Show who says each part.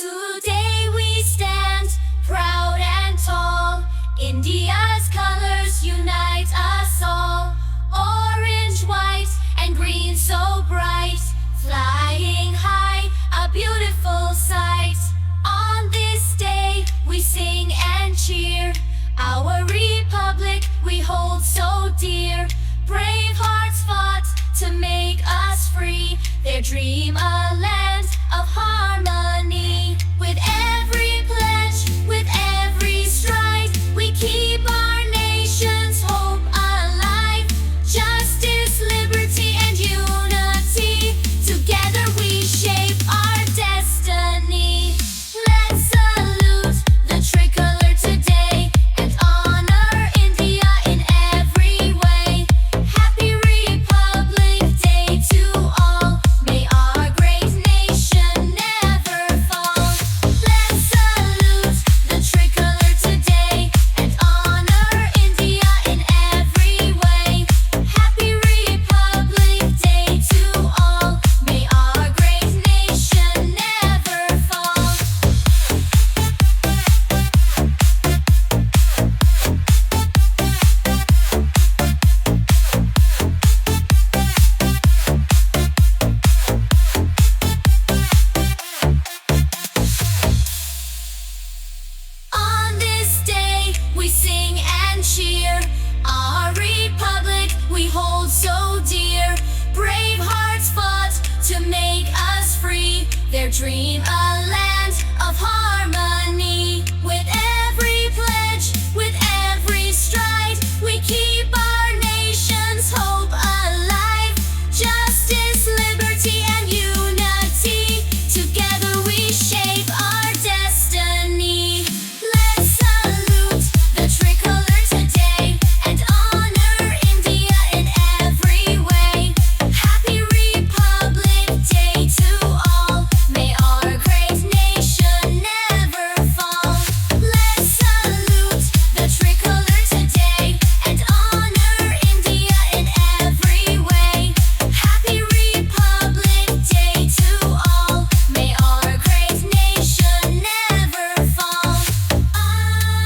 Speaker 1: Today we stand proud and tall. India's colors unite us all. Orange, white, and green so bright, flying high, a beautiful sight. On this day we sing and cheer, our republic we hold so dear. Brave hearts fought to make us free, their dream a land of harmony. With every pledge, with every stride, we keep our nation's hope alive. Justice, liberty, and unity, together we shape our destiny. Let's salute the tricolor today and honor India in every way. Happy Republic Day to all. May our great nation never fall. Let's salute the tricolor today and honor India in every way. Happy Republic Day to all. May our great nation never fall. On this day we sing and cheer, our republic we hold so dear. Brave hearts fought to make us free, their dream